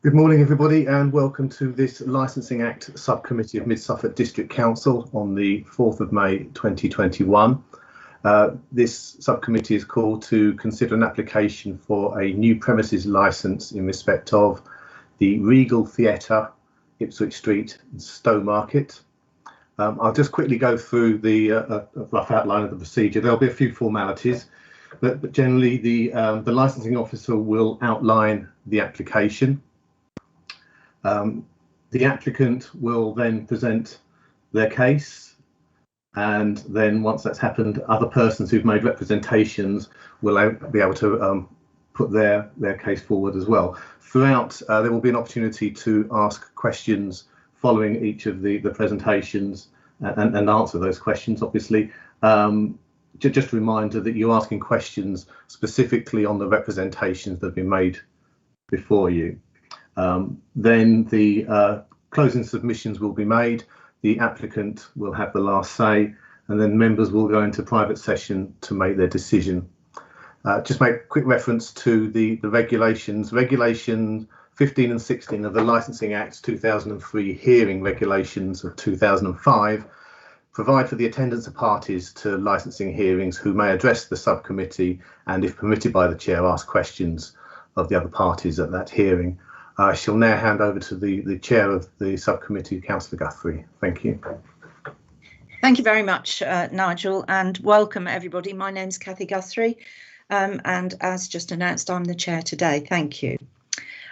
Good morning, everybody, and welcome to this Licensing Act Subcommittee of Mid Suffolk District Council on the 4th of May 2021. This subcommittee is called to consider an application for a new premises licence in respect of the Regal Theatre, Ipswich Street, Stowmarket. I'll just quickly go through the rough outline of the procedure. There'll be a few formalities, but generally the licensing officer will outline the application. The applicant will then present their case, and then once that's happened, other persons who've made representations will be able to put their case forward as well. Throughout, there will be an opportunity to ask questions following each of the presentations and answer those questions, obviously. Just a reminder that you're asking questions specifically on the representations that have been made before you. Then the closing submissions will be made, the applicant will have the last say, and then members will go into private session to make their decision. Just make a quick reference to the regulations. Regulation 15 and 16 of the Licensing Act 2003 hearing regulations of 2005 provide for the attendance of parties to licensing hearings who may address the subcommittee and, if permitted by the chair, ask questions of the other parties at that hearing. I shall now hand over to the chair of the subcommittee, Councillor Guthrie. Thank you. Thank you very much, Nigel, and welcome everybody. My name's Cathy Guthrie, and as just announced, I'm the chair today. Thank you.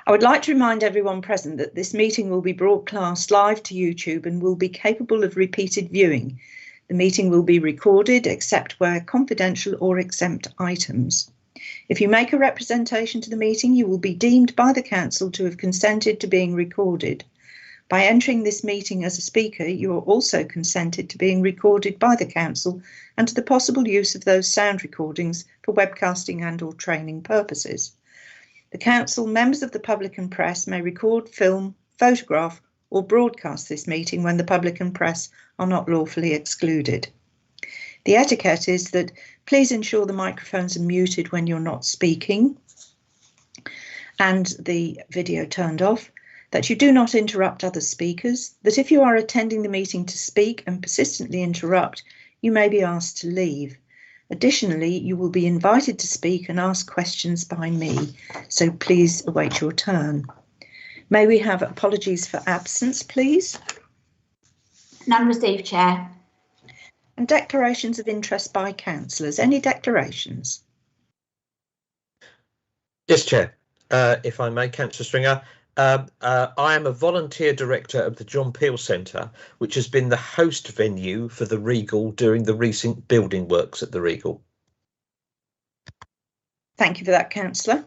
I would like to remind everyone present that this meeting will be broadcast live to YouTube and will be capable of repeated viewing. The meeting will be recorded, except where confidential or exempt items. If you make a representation to the meeting, you will be deemed by the council to have consented to being recorded. By entering this meeting as a speaker, you are also consented to being recorded by the council and to the possible use of those sound recordings for webcasting and/or training purposes. The council, members of the public and press may record, film, photograph or broadcast this meeting when the public and press are not lawfully excluded. The etiquette is that please ensure the microphones are muted when you're not speaking and the video turned off, that you do not interrupt other speakers, that if you are attending the meeting to speak and persistently interrupt, you may be asked to leave. Additionally, you will be invited to speak and ask questions by me, so please await your turn. May we have apologies for absence, please? None received, Chair. And declarations of interest by councillors. Any declarations? Yes, Chair. If I may, Councillor Stringer. I am a volunteer director of the John Peel Centre, which has been the host venue for the Regal during the recent building works at the Regal. Thank you for that, councillor.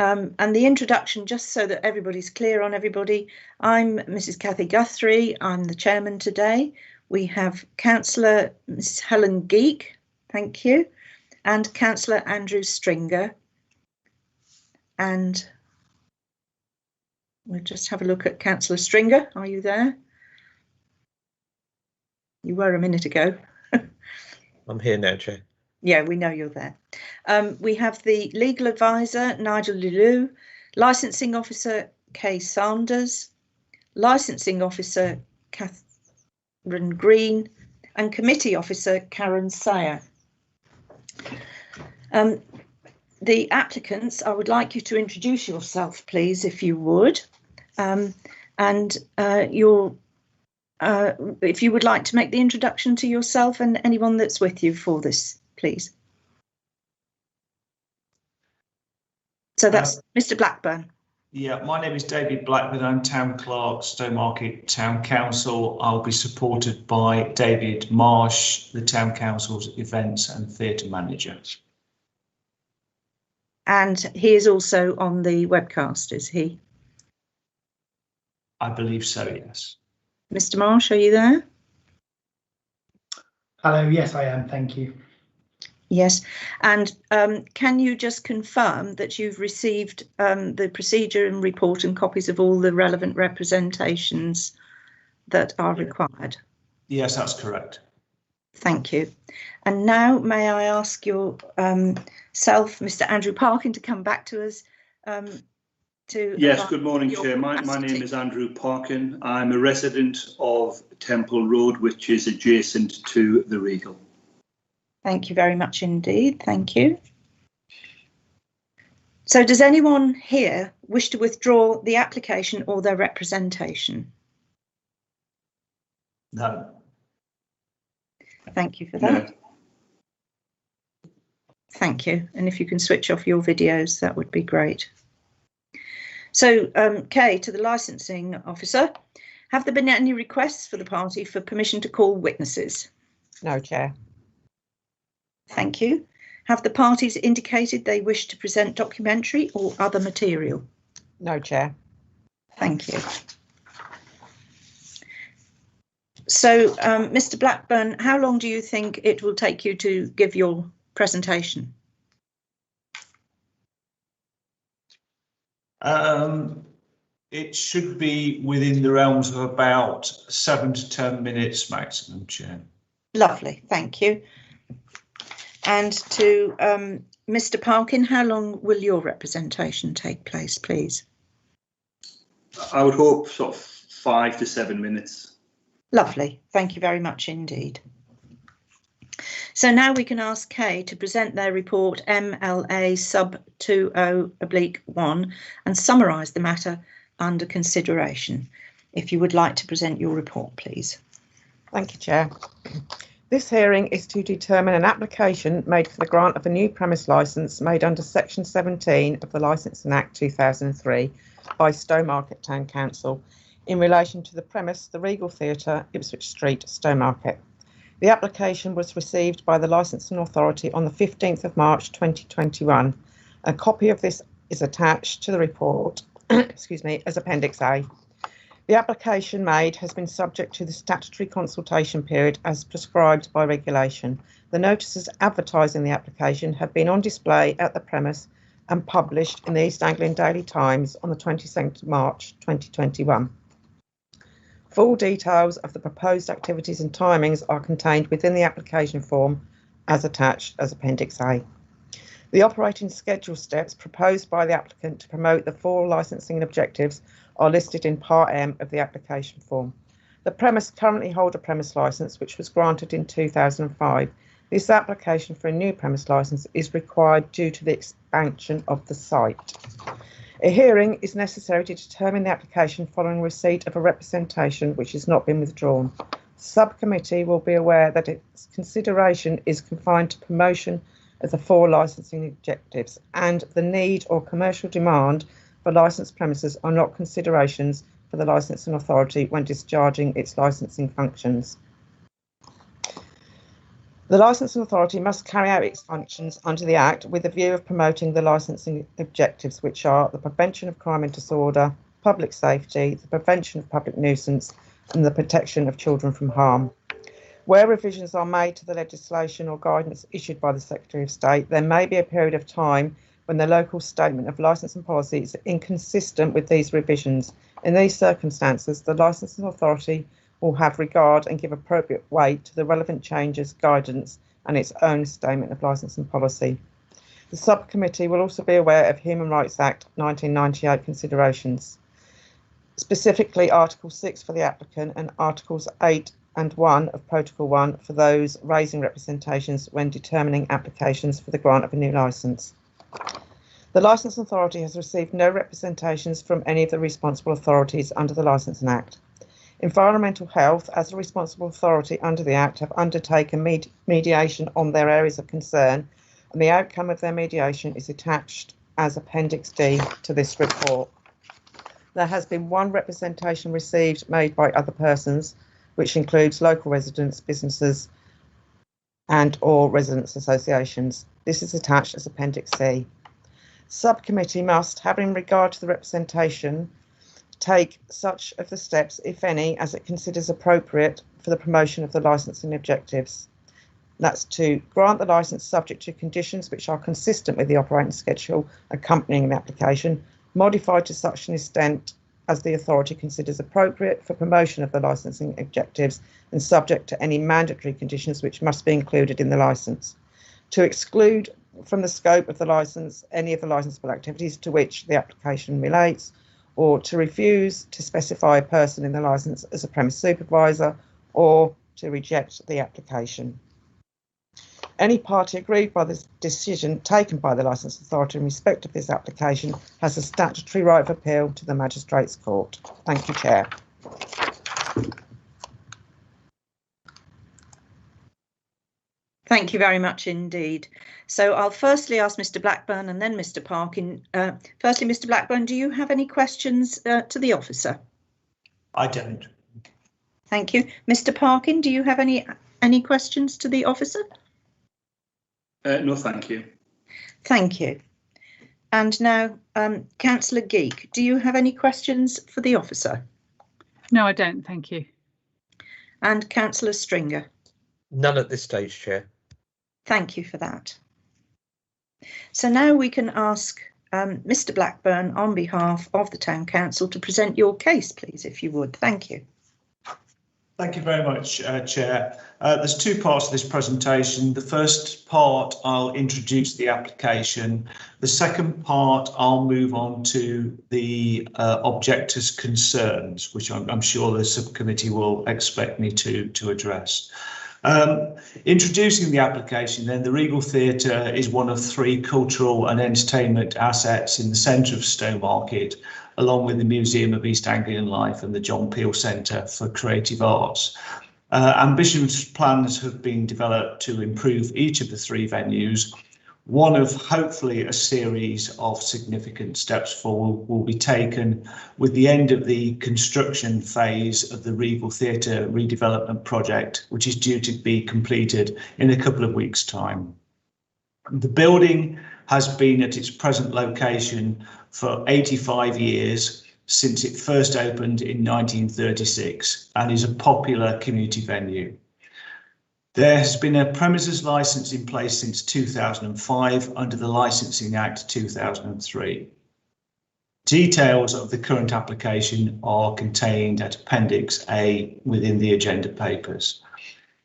And the introduction, just so that everybody's clear on everybody. I'm Mrs. Cathy Guthrie. I'm the chairman today. We have Councillor Ms. Helen Geek, thank you, and Councillor Andrew Stringer. And we'll just have a look at Councillor Stringer. Are you there? You were a minute ago. I'm here now, Chair. Yeah, we know you're there. We have the legal advisor, Nigel Lulu, licensing officer, Kay Sanders, licensing officer, Catherine Green, and committee officer, Karen Sayer. The applicants, I would like you to introduce yourself, please, if you would. If you would like to make the introduction to yourself and anyone that's with you for this, please. So that's Mr. Blackburn. Yeah, my name is David Blackburn. I'm Town Clerk, Stowmarket Town Council. I'll be supported by David Marsh, the Town Council's Events and Theatre Manager. And he is also on the webcast, is he? I believe so, yes. Mr. Marsh, are you there? Hello, yes, I am. Thank you. Yes, and can you just confirm that you've received the procedure and report and copies of all the relevant representations that are required? Yes, that's correct. Thank you. And now may I ask your self, Mr. Andrew Parkin, to come back to us to... Yes, good morning, your Chair. My capacity. name is Andrew Parkin. I'm a resident of Temple Road, which is adjacent to the Regal. Thank you very much indeed. Thank you. So does anyone here wish to withdraw the application or their representation? No. Thank you for that. No. Thank you. And if you can switch off your videos, that would be great. So, Kay, to the licensing officer, have there been any requests for the party for permission to call witnesses? No, Chair. Thank you. Have the parties indicated they wish to present documentary or other material? No, Chair. Thank you. So, Mr. Blackburn, how long do you think it will take you to give your presentation? It should be within the realms of about 7 to 10 minutes maximum, Chair. Lovely, thank you. And to Mr. Parkin, how long will your representation take place, please? I would hope sort of 5 to 7 minutes. Lovely, thank you very much indeed. So now we can ask Kay to present their report MLA sub 20/1 and summarise the matter under consideration. If you would like to present your report, please. Thank you, Chair. This hearing is to determine an application made for the grant of a new premise licence made under Section 17 of the Licensing Act 2003 by Stowmarket Town Council in relation to the premise, the Regal Theatre, Ipswich Street, Stowmarket. The application was received by the Licensing Authority on the 15th of March 2021. A copy of this is attached to the report excuse me, as Appendix A. The application made has been subject to the statutory consultation period as prescribed by regulation. The notices advertising the application have been on display at the premise and published in the East Anglian Daily Times on the 22nd of March 2021. Full details of the proposed activities and timings are contained within the application form as attached as Appendix A. The operating schedule steps proposed by the applicant to promote the 4 licensing objectives are listed in Part M of the application form. The premise currently hold a premise licence which was granted in 2005. This application for a new premise licence is required due to the expansion of the site. A hearing is necessary to determine the application following receipt of a representation which has not been withdrawn. The subcommittee will be aware that its consideration is confined to promotion of the 4 licensing objectives, and the need or commercial demand for licensed premises are not considerations for the licensing authority when discharging its licensing functions. The licensing authority must carry out its functions under the Act with a view of promoting the licensing objectives, which are the prevention of crime and disorder, public safety, the prevention of public nuisance, and the protection of children from harm. Where revisions are made to the legislation or guidance issued by the Secretary of State, there may be a period of time when the local statement of licensing policy is inconsistent with these revisions. In these circumstances, the licensing authority will have regard and give appropriate weight to the relevant changes, guidance, and its own statement of licensing policy. The subcommittee will also be aware of Human Rights Act 1998 considerations, specifically Article 6 for the applicant and Articles 8 and 1 of Protocol 1 for those raising representations when determining applications for the grant of a new licence. The Licensing Authority has received no representations from any of the responsible authorities under the Licensing Act. Environmental Health, as a responsible authority under the Act, have undertaken mediation on their areas of concern, and the outcome of their mediation is attached as Appendix D to this report. There has been 1 representation received made by other persons, which includes local residents, businesses, and or residents' associations. This is attached as Appendix C. Subcommittee must, having regard to the representation, take such of the steps, if any, as it considers appropriate for the promotion of the licensing objectives. That's to grant the licence subject to conditions which are consistent with the operating schedule accompanying the application, modified to such an extent as the authority considers appropriate for promotion of the licensing objectives and subject to any mandatory conditions which must be included in the licence. To exclude from the scope of the licence any of the licensable activities to which the application relates, or to refuse to specify a person in the licence as a premise supervisor, or to reject the application. Any party aggrieved by the decision taken by the licence authority in respect of this application has a statutory right of appeal to the Magistrates' Court. Thank you, Chair. Thank you very much indeed. So I'll firstly ask Mr. Blackburn and then Mr. Parkin. Firstly, Mr. Blackburn, do you have any questions to the officer? I don't. Thank you. Mr. Parkin, do you have any questions to the officer? No, thank you. Thank you. And now, Councillor Geek, do you have any questions for the officer? No, I don't. Thank you. And Councillor Stringer? None at this stage, Chair. Thank you for that. So now we can ask Mr. Blackburn on behalf of the Town Council to present your case, please, if you would. Thank you. Thank you very much, Chair. There's two parts of this presentation. The first part, I'll introduce the application. The second part, I'll move on to the objectors' concerns, which I'm sure the subcommittee will expect me to address. Introducing the application, then, the Regal Theatre is one of three cultural and entertainment assets in the centre of Stowmarket, along with the Museum of East Anglian Life and the John Peel Centre for Creative Arts. Ambitious plans have been developed to improve each of the three venues. One of hopefully a series of significant steps forward will be taken with the end of the construction phase of the Regal Theatre redevelopment project, which is due to be completed in a couple of weeks' time. The building has been at its present location for 85 years, since it first opened in 1936, and is a popular community venue. There has been a premises licence in place since 2005 under the Licensing Act 2003. Details of the current application are contained at Appendix A within the agenda papers.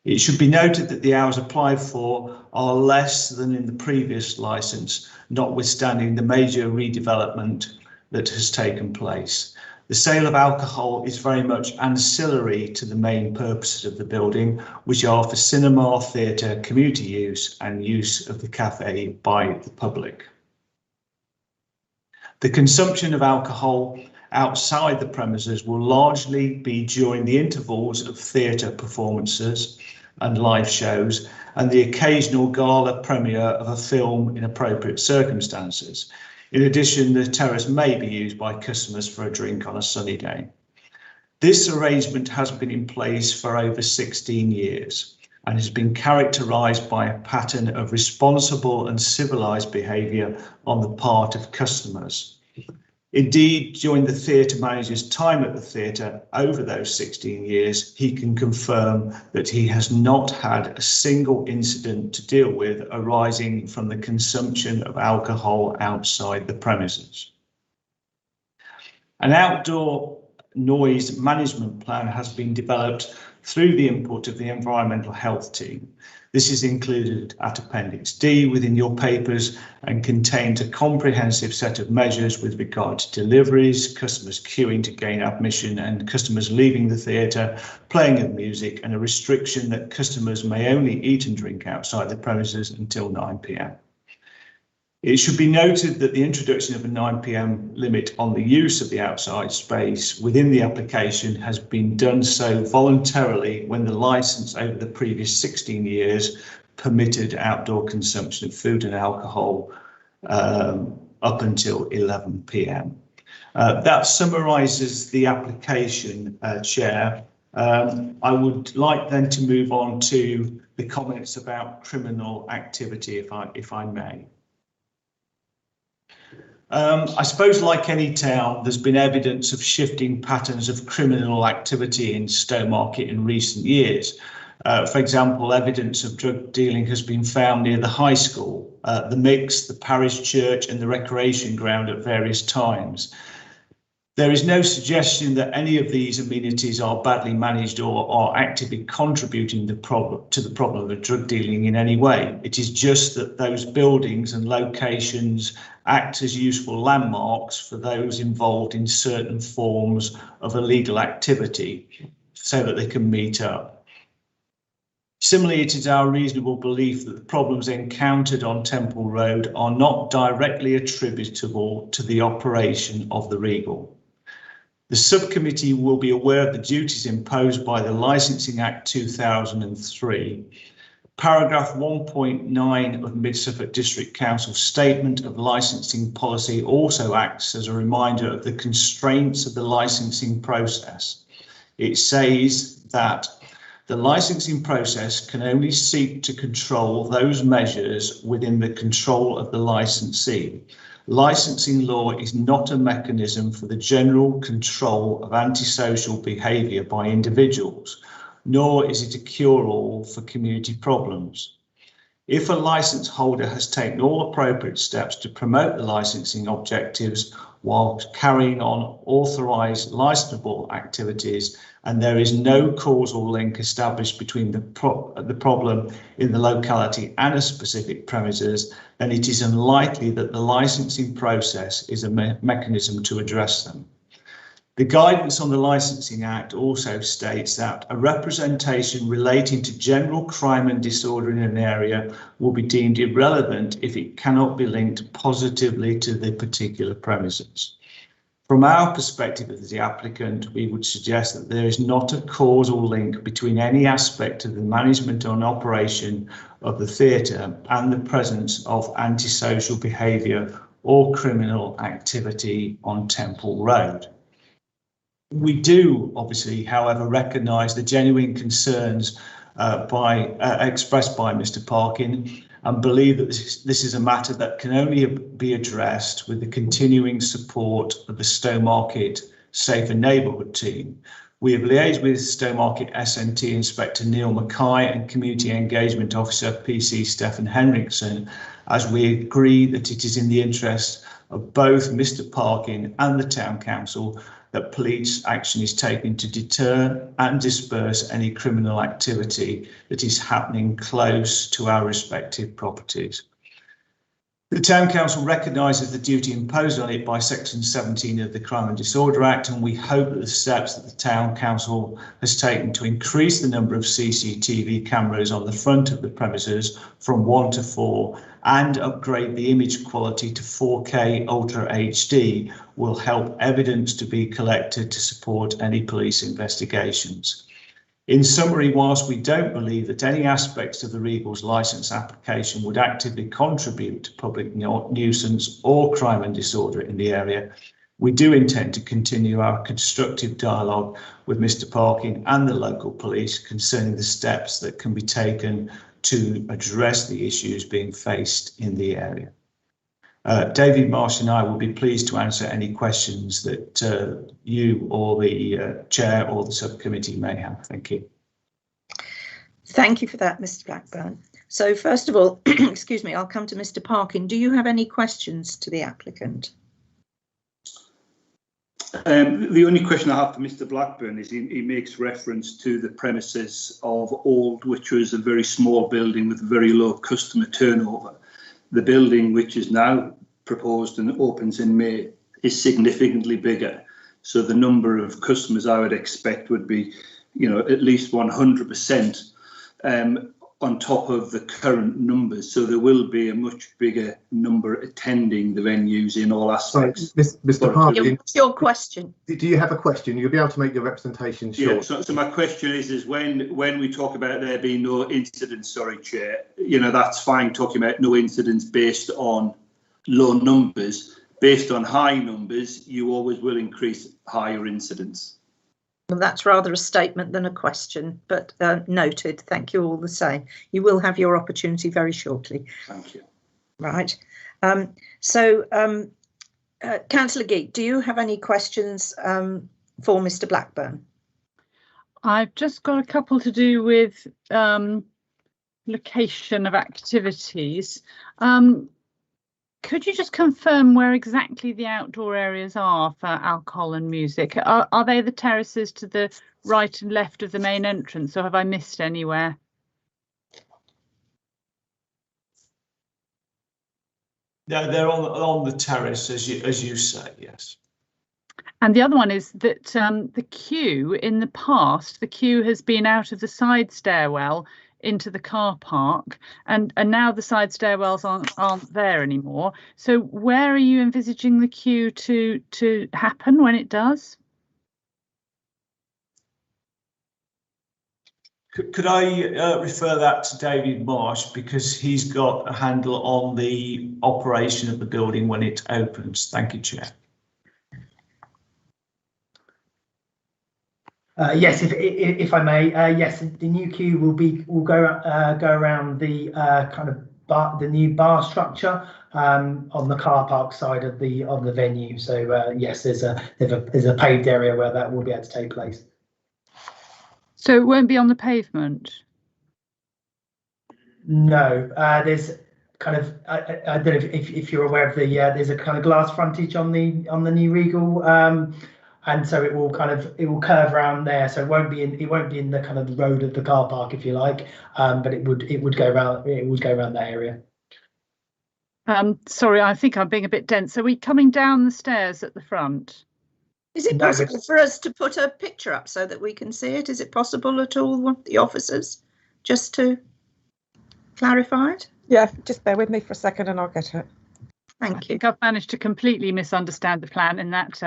It should be noted that the hours applied for are less than in the previous licence, notwithstanding the major redevelopment that has taken place. The sale of alcohol is very much ancillary to the main purposes of the building, which are for cinema, theatre, community use and use of the cafe by the public. The consumption of alcohol outside the premises will largely be during the intervals of theatre performances and live shows and the occasional gala premiere of a film in appropriate circumstances. In addition, the terrace may be used by customers for a drink on a sunny day. This arrangement has been in place for over 16 years and has been characterised by a pattern of responsible and civilised behaviour on the part of customers. Indeed, during the theatre manager's time at the theatre over those 16 years, he can confirm that he has not had a single incident to deal with arising from the consumption of alcohol outside the premises. An outdoor noise management plan has been developed through the input of the environmental health team. This is included at Appendix D within your papers and contains a comprehensive set of measures with regard to deliveries, customers queuing to gain admission and customers leaving the theatre, playing of music, and a restriction that customers may only eat and drink outside the premises until 9 p.m. It should be noted that the introduction of a 9 p.m. limit on the use of the outside space within the application has been done so voluntarily when the licence over the previous 16 years permitted outdoor consumption of food and alcohol up until 11 p.m. That summarises the application, Chair. I would like then to move on to the comments about criminal activity, if I may. I suppose, like any town, there's been evidence of shifting patterns of criminal activity in Stowmarket in recent years. For example, evidence of drug dealing has been found near the high school, the mix, the parish church and the recreation ground at various times. There is no suggestion that any of these amenities are badly managed or are actively contributing to the problem of drug dealing in any way. It is just that those buildings and locations act as useful landmarks for those involved in certain forms of illegal activity so that they can meet up. Similarly, it is our reasonable belief that the problems encountered on Temple Road are not directly attributable to the operation of the Regal. The subcommittee will be aware of the duties imposed by the Licensing Act 2003. Paragraph 1.9 of Mid Suffolk District Council Statement of Licensing Policy also acts as a reminder of the constraints of the licensing process. It says that the licensing process can only seek to control those measures within the control of the licensee. Licensing law is not a mechanism for the general control of antisocial behaviour by individuals, nor is it a cure-all for community problems. If a licence holder has taken all appropriate steps to promote the licensing objectives while carrying on authorised licensable activities, and there is no causal link established between the problem in the locality and a specific premises, then it is unlikely that the licensing process is a mechanism to address them. The guidance on the Licensing Act also states that a representation relating to general crime and disorder in an area will be deemed irrelevant if it cannot be linked positively to the particular premises. From our perspective as the applicant, we would suggest that there is not a causal link between any aspect of the management and operation of the theatre and the presence of antisocial behaviour or criminal activity on Temple Road. We do, obviously, however, recognise the genuine concerns expressed by Mr. Parkin and believe that this is a matter that can only be addressed with the continuing support of the Stowmarket Safer Neighbourhood team. We have liaised with Stowmarket SNT Inspector Neil Mackay and Community Engagement Officer PC Stefan Henriksen, as we agree that it is in the interest of both Mr. Parkin and the Town Council that police action is taken to deter and disperse any criminal activity that is happening close to our respective properties. The Town Council recognises the duty imposed on it by Section 17 of the Crime and Disorder Act, and we hope that the steps that the Town Council has taken to increase the number of CCTV cameras on the front of the premises from 1 to 4 and upgrade the image quality to 4K Ultra HD will help evidence to be collected to support any police investigations. In summary, whilst we don't believe that any aspects of the Regal's licence application would actively contribute to public nuisance or crime and disorder in the area, we do intend to continue our constructive dialogue with Mr. Parkin and the local police concerning the steps that can be taken to address the issues being faced in the area. David Marsh and I will be pleased to answer any questions that you or the chair or the subcommittee may have. Thank you. Thank you for that, Mr. Blackburn. So first of all, excuse me, I'll come to Mr. Parkin. Do you have any questions to the applicant? The only question I have for Mr. Blackburn is he makes reference to the premises of Old, which was a very small building with very low customer turnover. The building, which is now proposed and opens in May, is significantly bigger. So the number of customers I would expect would be, at least 100% on top of the current numbers. So there will be a much bigger number attending the venues in all aspects. Sorry, Mr. Parkin, what's your question? Do you have a question? You'll be able to make your representation short. Yeah, so my question is when we talk about there being no incidents, sorry, Chair, that's fine talking about no incidents based on low numbers. Based on high numbers, you always will increase higher incidents. Well, that's rather a statement than a question, but noted. Thank you all the same. You will have your opportunity very shortly. Thank you. Right. Councillor Geek, do you have any questions for Mr. Blackburn? I've just got a couple to do with location of activities. Could you just confirm where exactly the outdoor areas are for alcohol and music? Are they the terraces to the right and left of the main entrance, or have I missed anywhere? No, they're on the terrace, as you say, yes. And the other one is that the queue in the past, the queue has been out of the side stairwell into the car park, and now the side stairwells aren't there anymore. So where are you envisaging the queue to happen when it does? Could I refer that to David Marsh, because he's got a handle on the operation of the building when it opens. Thank you, Chair. Yes, if I may, yes, the new queue will go around the kind of the new bar structure on the car park side of the venue. So yes, there's a paved area where that will be able to take place. So it won't be on the pavement? No, there's kind of I don't know if you're aware of the there's a kind of glass frontage on the new Regal. And so it will curve around there, so it won't be in the kind of the road of the car park, if you like, but it would go around that area. Sorry, I think I'm being a bit dense. Are we coming down the stairs at the front? Is it possible for us to put a picture up so that we can see it? Is it possible at all, the officers, just to clarify it? Yeah, just bear with me for a second and I'll get it. Thank you. I think I've managed to completely misunderstand the plan in that.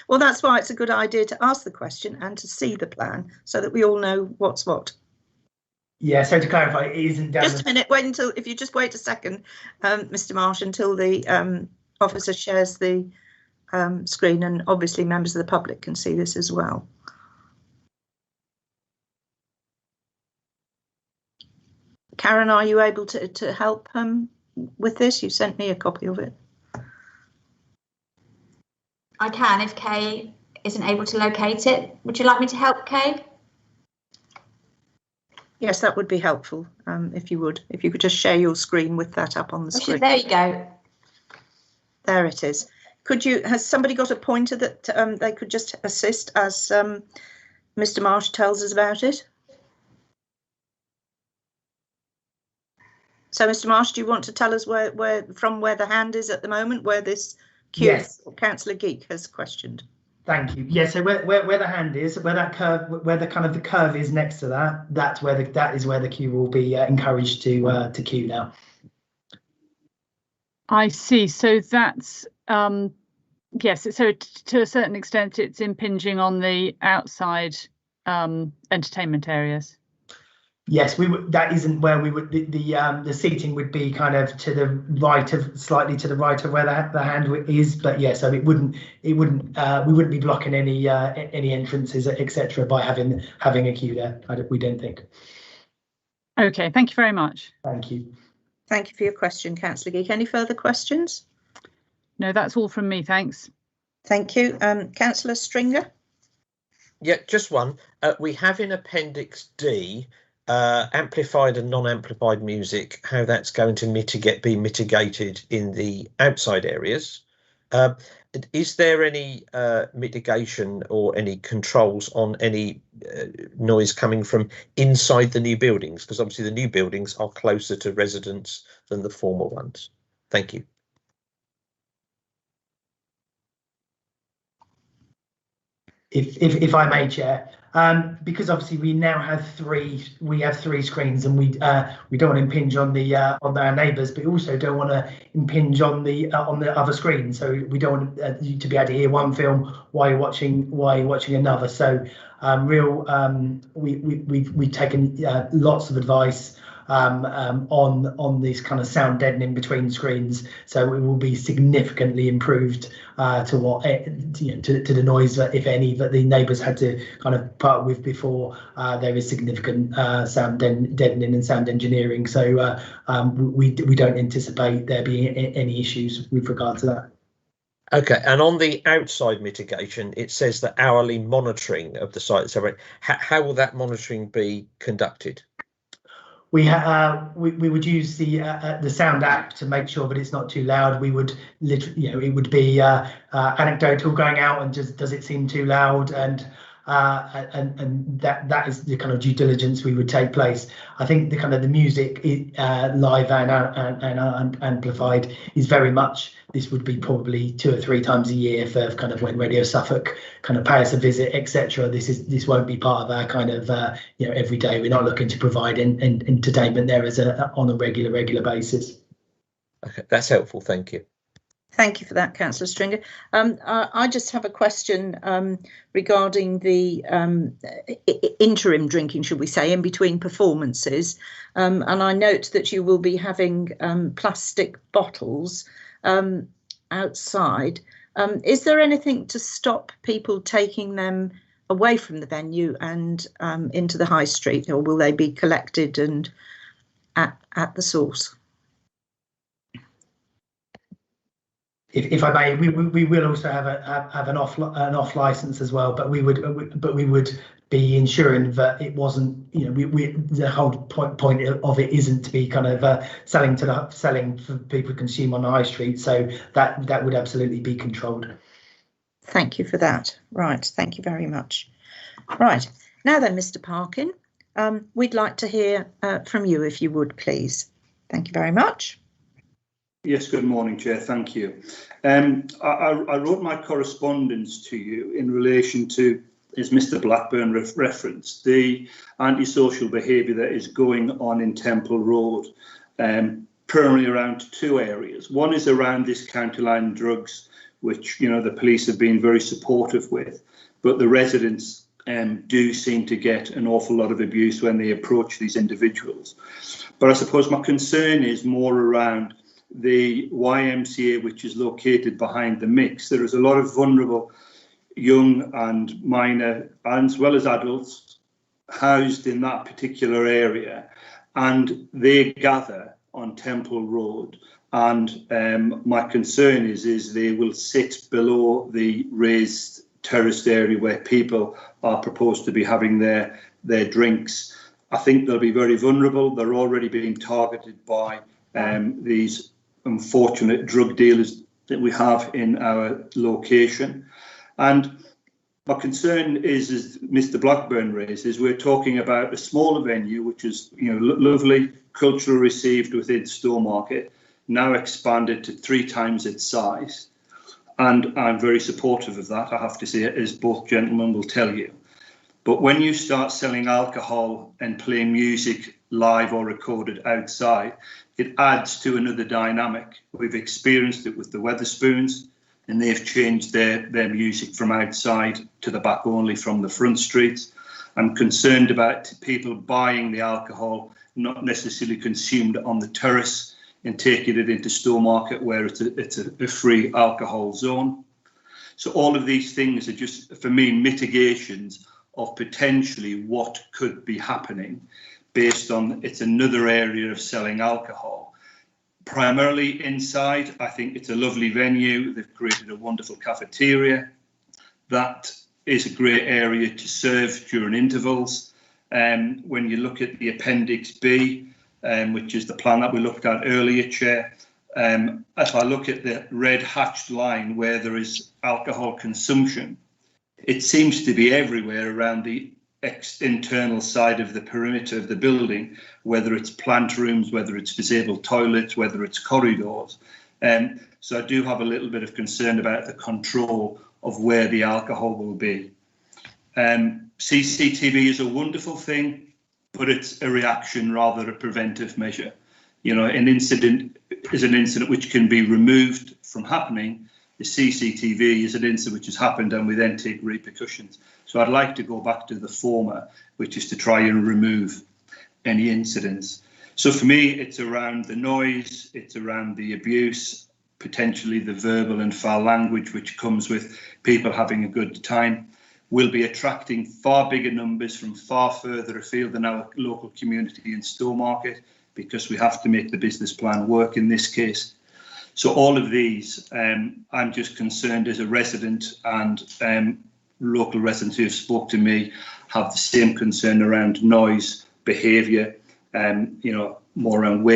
Well, that's why it's a good idea to ask the question and to see the plan so that we all know what's what. Yeah, so to clarify, it isn't down. Just a minute, if you just wait a second, Mr. Marsh, until the officer shares the screen, and obviously members of the public can see this as well. Karen, are you able to help with this? You sent me a copy of it. I can, if Kay isn't able to locate it. Would you like me to help, Kay? Yes, that would be helpful, if you could just share your screen with that up on the screen. There you go. There it is. Has somebody got a pointer that they could just assist as Mr. Marsh tells us about it? So, Mr. Marsh, do you want to tell us where the hand is at the moment, where this queue, yes, Councillor Geek has questioned? Thank you. Yeah, so where the hand is, where that curve, where the kind of the curve is next to that, that is where the queue will be encouraged to queue now. I see. So that's yes. So to a certain extent, it's impinging on the outside entertainment areas. Yes, that isn't where we would. The seating would be kind of to the right slightly to the right of where the hand is. But yeah, so we wouldn't be blocking any entrances, etc. by having a queue there. We don't think. Okay, thank you very much. Thank you. Thank you for your question, Councillor Geek. Any further questions? No, that's all from me. Thanks. Thank you, Councillor Stringer. Yeah, just one. We have in Appendix D. Amplified and non-amplified music, how that's going to be mitigated in the outside areas. Is there any mitigation or any controls on any noise coming from inside the new buildings? Because obviously the new buildings are closer to residents than the former ones. Thank you. If I may, Chair, because obviously we now have three screens, and we don't want to impinge on our neighbours, but we also don't want to impinge on the other screen. So we don't want you to be able to hear one film while you're watching another. So we've taken lots of advice on this kind of sound deadening between screens, so it will be significantly improved to what to the noise, if any, that the neighbours had to kind of put up with before. There is significant sound deadening and sound engineering, so we don't anticipate there being any issues with regard to that. Okay, and on the outside mitigation, it says that hourly monitoring of the site. So how will that monitoring be conducted? We would use the Sound app to make sure that it's not too loud. We would literally, it would be anecdotal, going out and just, does it seem too loud, and that is the kind of due diligence we would take place. I think the kind of the music live and amplified is very much, this would be probably 2 or 3 times a year for kind of when Radio Suffolk kind of pay us a visit, etc. This won't be part of our kind of every day. We're not looking to provide entertainment there on a regular basis. Okay, that's helpful. Thank you. Thank you for that, Councillor Stringer. I just have a question regarding the interim drinking, should we say, in between performances. And I note that you will be having plastic bottles outside. Is there anything to stop people taking them away from the venue and into the high street, or will they be collected and at the source? If I may, we will also have an off license as well, but we would be ensuring that it wasn't, the whole point of it isn't to be kind of selling for people to consume on the high street. So that would absolutely be controlled. Thank you for that. Right, thank you very much. Right, now then, Mr. Parkin, we'd like to hear from you, if you would, please. Thank you very much. Yes, good morning, Chair. Thank you. I wrote my correspondence to you in relation to, as Mr. Blackburn referenced, the antisocial behaviour that is going on in Temple Road, primarily around 2 areas. One is around this county line drugs, which the police have been very supportive with, but the residents do seem to get an awful lot of abuse when they approach these individuals. But I suppose my concern is more around the YMCA, which is located behind the mix. There is a lot of vulnerable young and minor, as well as adults, housed in that particular area, and they gather on Temple Road. And my concern is they will sit below the raised terraced area where people are proposed to be having their drinks. I think they'll be very vulnerable. They're already being targeted by these unfortunate drug dealers that we have in our location. And my concern is, as Mr. Blackburn raised, is we're talking about a smaller venue, which is lovely, culturally received within Stowmarket, now expanded to 3 times its size. And I'm very supportive of that, I have to say, as both gentlemen will tell you. But when you start selling alcohol and playing music live or recorded outside, it adds to another dynamic. We've experienced it with the Wetherspoons, and they've changed their music from outside to the back only from the front streets. I'm concerned about people buying the alcohol, not necessarily consumed on the terrace, and taking it into Stowmarket where it's a free alcohol zone. So all of these things are just, for me, mitigations of potentially what could be happening based on it's another area of selling alcohol. Primarily inside, I think it's a lovely venue. They've created a wonderful cafeteria. That is a great area to serve during intervals. When you look at the Appendix B, which is the plan that we looked at earlier, Chair, if I look at the red hatched line where there is alcohol consumption, it seems to be everywhere around the internal side of the perimeter of the building, whether it's plant rooms, whether it's disabled toilets, whether it's corridors. So I do have a little bit of concern about the control of where the alcohol will be. CCTV is a wonderful thing, but it's a reaction rather than a preventive measure. An incident is an incident which can be removed from happening. The CCTV is an incident which has happened and we then take repercussions. So I'd like to go back to the former, which is to try and remove any incidents. So for me, it's around the noise, it's around the abuse, potentially the verbal and foul language which comes with people having a good time. We'll be attracting far bigger numbers from far further afield than our local community in Stowmarket, because we have to make the business plan work in this case. So all of these, I'm just concerned as a resident, and local residents who have spoke to me have the same concern around noise, behaviour, you know, more around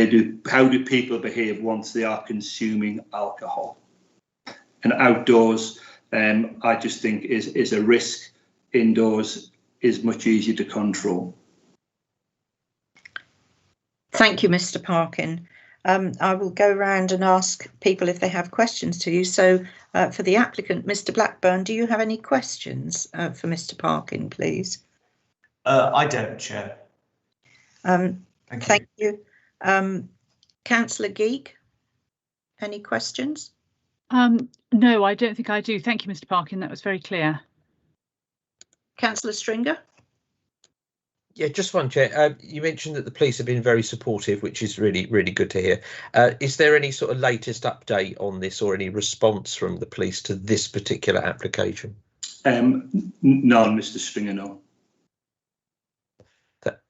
how do people behave once they are consuming alcohol. And outdoors, I just think is a risk. Indoors is much easier to control. Thank you, Mr. Parkin. I will go round and ask people if they have questions to you. So for the applicant, Mr. Blackburn, do you have any questions for Mr. Parkin, please? I don't, Chair. Thank you. Councillor Geek, any questions? No, I don't think I do. Thank you, Mr. Parkin. That was very clear. Councillor Stringer? Yeah, just one, Chair. You mentioned that the police have been very supportive, which is really, really good to hear. Is there any sort of latest update on this or any response from the police to this particular application? None, Mr. Stringer, no.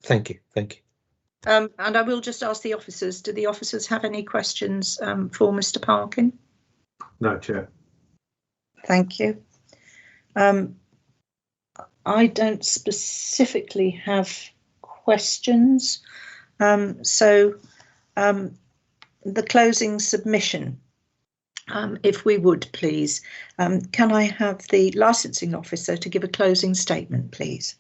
Thank you. Thank you. And I will just ask the officers, do the officers have any questions for Mr. Parkin? No, Chair. Thank you. I don't specifically have questions. So the closing submission, if we would please, can I have the licensing officer to give a closing statement, please?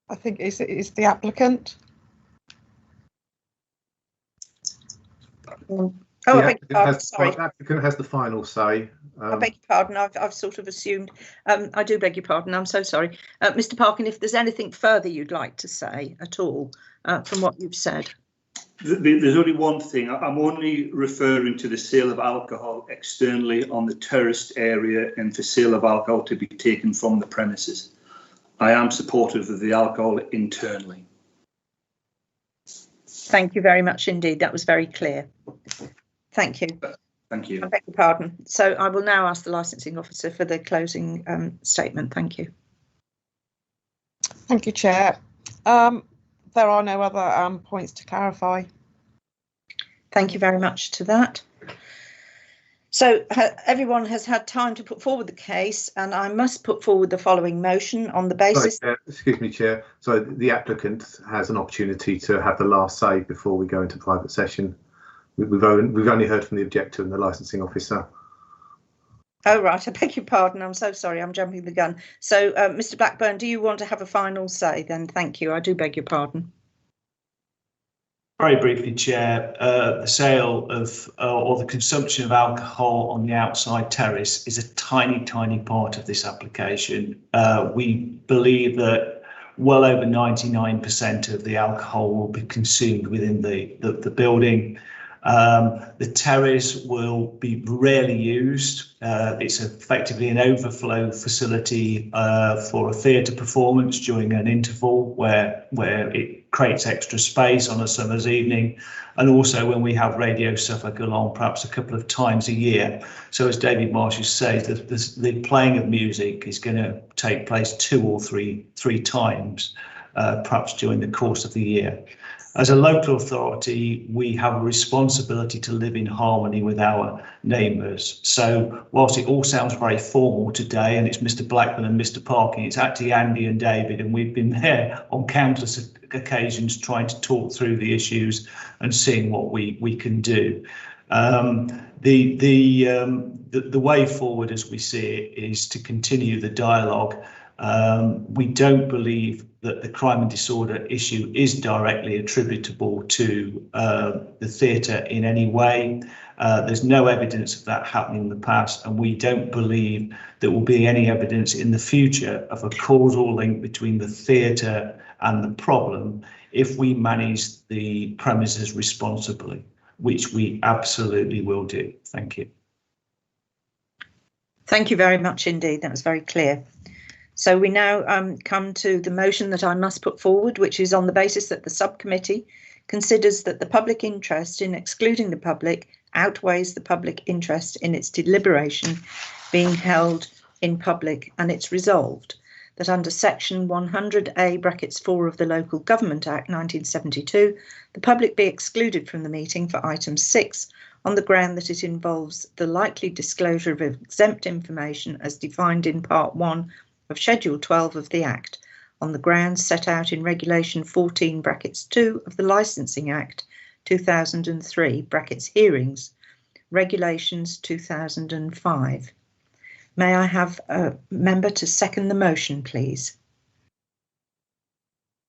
I think it's the applicant. Oh, I beg your pardon, sorry. The applicant has the final say. I beg your pardon, I've sort of assumed. I do beg your pardon, I'm so sorry. Mr. Parkin, if there's anything further you'd like to say at all from what you've said. There's only one thing. I'm only referring to the sale of alcohol externally on the terraced area and for sale of alcohol to be taken from the premises. I am supportive of the alcohol internally. Thank you very much indeed. That was very clear. Thank you. Thank you. I beg your pardon. So I will now ask the licensing officer for the closing statement. Thank you. Thank you, Chair. There are no other points to clarify. Thank you very much to that. So everyone has had time to put forward the case, and I must put forward the following motion on the basis. Sorry, excuse me, Chair. So the applicant has an opportunity to have the last say before we go into private session. We've only heard from the objector and the licensing officer. Oh, right. I beg your pardon. I'm so sorry. I'm jumping the gun. So, Mr. Blackburn, do you want to have a final say then? Thank you. I do beg your pardon. Very briefly, Chair, the sale of or the consumption of alcohol on the outside terrace is a tiny, tiny part of this application. We believe that well over 99% of the alcohol will be consumed within the building. The terrace will be rarely used. It's effectively an overflow facility for a theatre performance during an interval where it creates extra space on a summer's evening, and also when we have Radio Suffolk along perhaps a couple of times a year. So as David Marshall says, the playing of music is going to take place 2 or 3 times perhaps during the course of the year. As a local authority, we have a responsibility to live in harmony with our neighbours. So whilst it all sounds very formal today, and it's Mr. Blackburn and Mr. Parkin, it's actually Andy and David, and we've been there on countless occasions trying to talk through the issues and seeing what we can do. The way forward, as we see it, is to continue the dialogue. We don't believe that the crime and disorder issue is directly attributable to the theatre in any way. There's no evidence of that happening in the past, and we don't believe there will be any evidence in the future of a causal link between the theatre and the problem if we manage the premises responsibly, which we absolutely will do. Thank you. Thank you very much indeed. That was very clear. So we now come to the motion that I must put forward, which is on the basis that the subcommittee considers that the public interest in excluding the public outweighs the public interest in its deliberation being held in public, and it's resolved that under section 100A(4) of the Local Government Act 1972, the public be excluded from the meeting for item 6 on the ground that it involves the likely disclosure of exempt information as defined in Part 1 of Schedule 12 of the Act, on the grounds set out in Regulation 14(2) of the Licensing Act 2003 (Hearings), Regulations 2005. May I have a member to second the motion, please?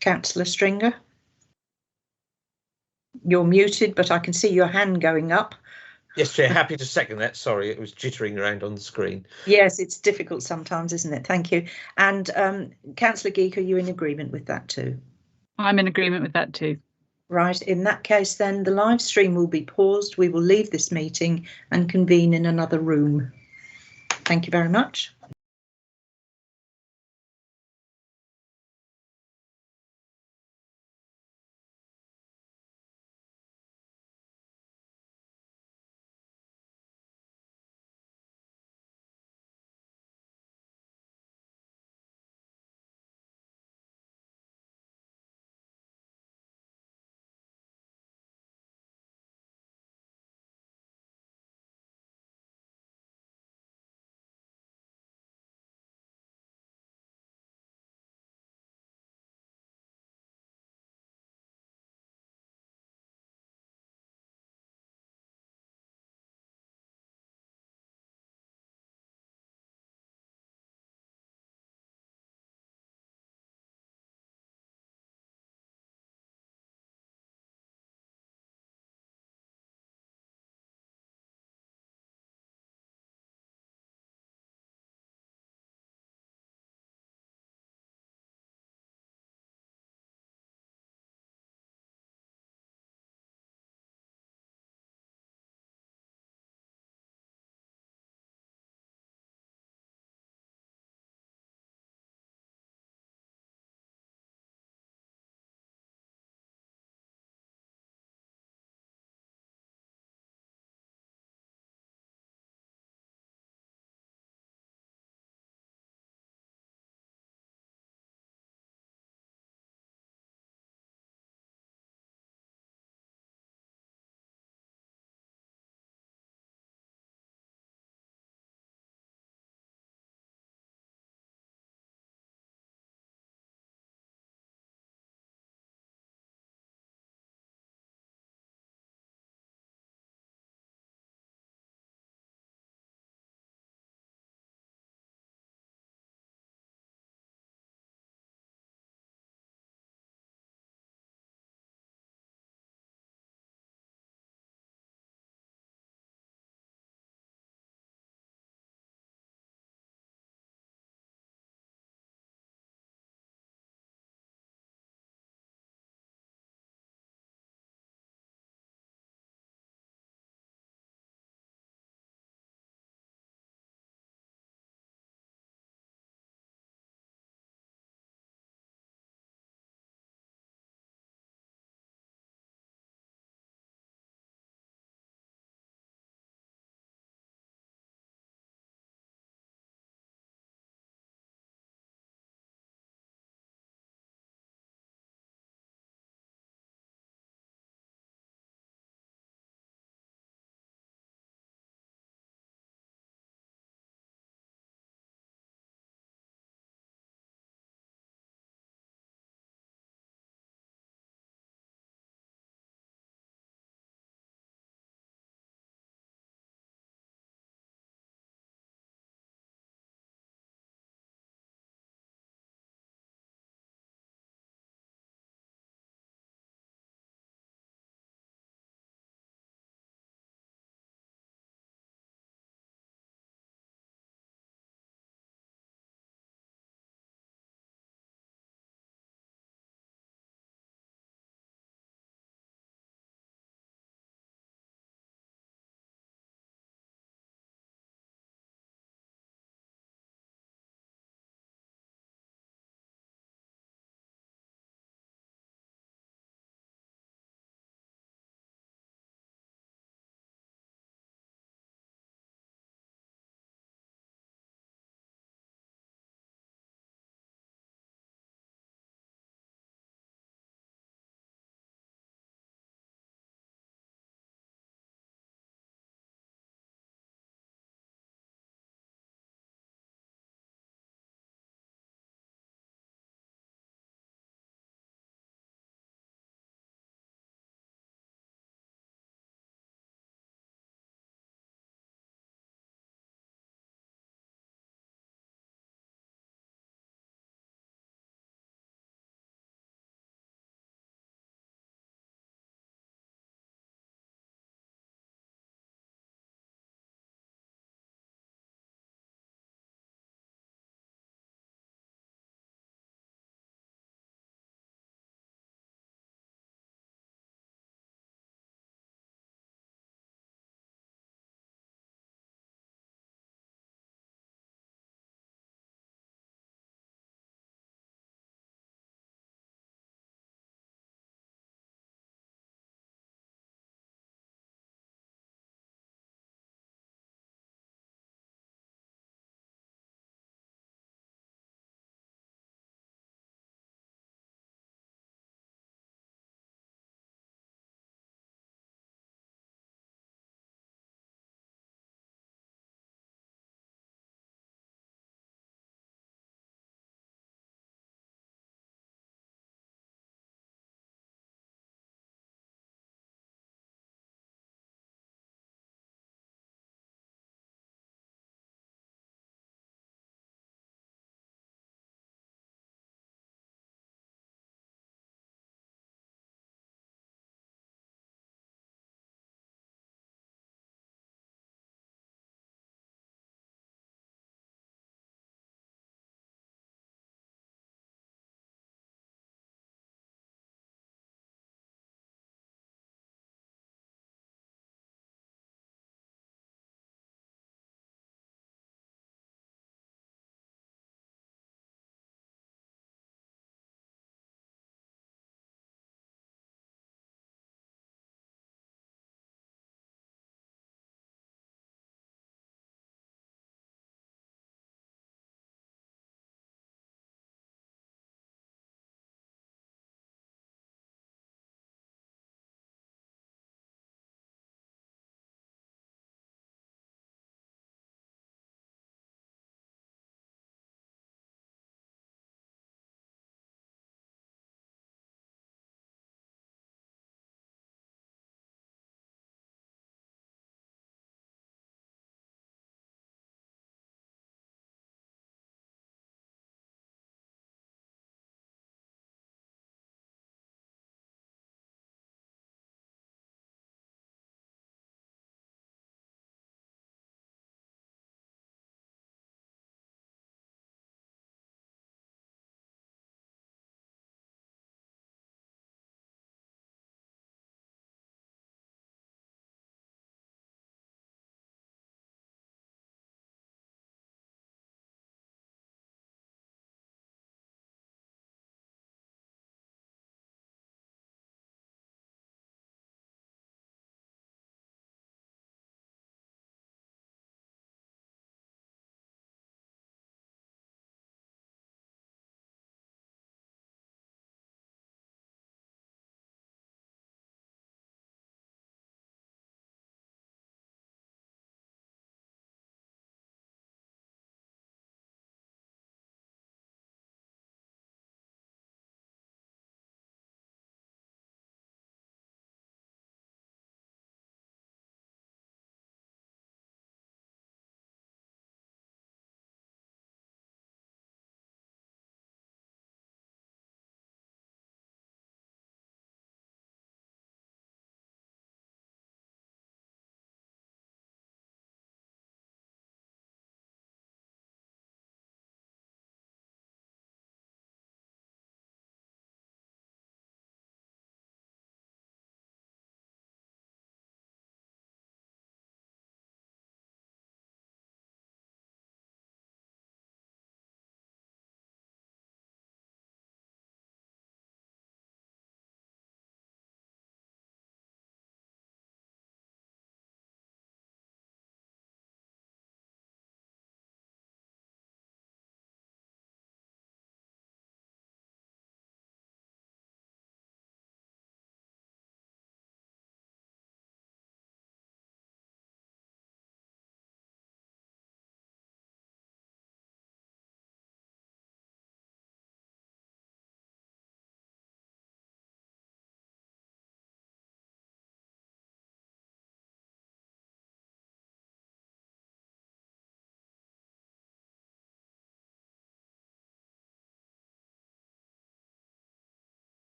Councillor Stringer? You're muted, but I can see your hand going up. Yes, Chair, happy to second that. Sorry, it was jittering around on the screen. Yes, it's difficult sometimes, isn't it? Thank you. And Councillor Geek, are you in agreement with that too? I'm in agreement with that too. Right, in that case, then the live stream will be paused. We will leave this meeting and convene in another room. Thank you very much.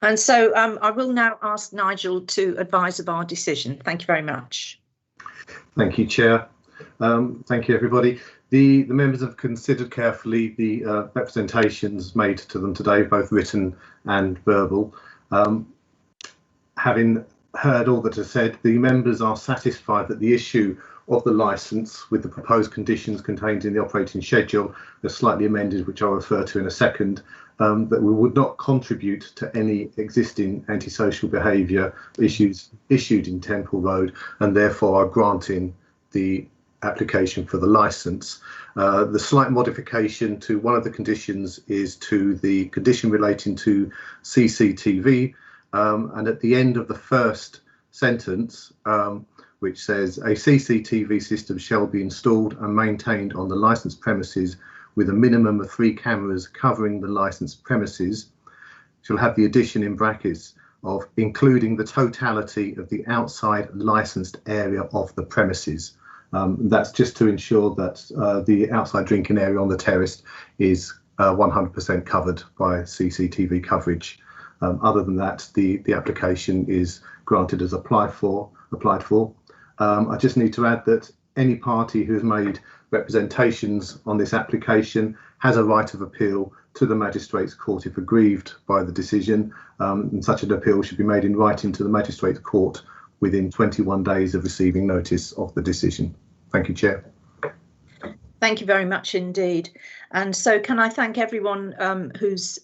And so I will now ask Nigel to advise of our decision. Thank you very much. Thank you, Chair. Thank you, everybody. The members have considered carefully the representations made to them today, both written and verbal. Having heard all that is said, the members are satisfied that the issue of the licence with the proposed conditions contained in the operating schedule, as slightly amended, which I'll refer to in a second, that we would not contribute to any existing antisocial behaviour issues issued in Temple Road, and therefore are granting the application for the licence. The slight modification to one of the conditions is to the condition relating to CCTV, and at the end of the first sentence, which says a CCTV system shall be installed and maintained on the licensed premises with a minimum of 3 cameras covering the licensed premises, shall have the addition in brackets of including the totality of the outside licensed area of the premises. That's just to ensure that the outside drinking area on the terrace is 100% covered by CCTV coverage. Other than that, the application is granted as applied for. I just need to add that any party who has made representations on this application has a right of appeal to the Magistrates' Court if aggrieved by the decision, and such an appeal should be made in writing to the Magistrates' Court within 21 days of receiving notice of the decision. Thank you, Chair. Thank you very much indeed. And so can I thank everyone who's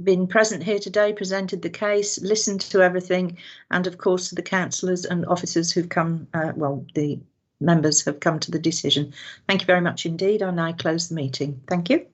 been present here today, presented the case, listened to everything, and of course the councillors and officers who've come, well, the members have come to the decision. Thank you very much indeed. I now close the meeting. Thank you.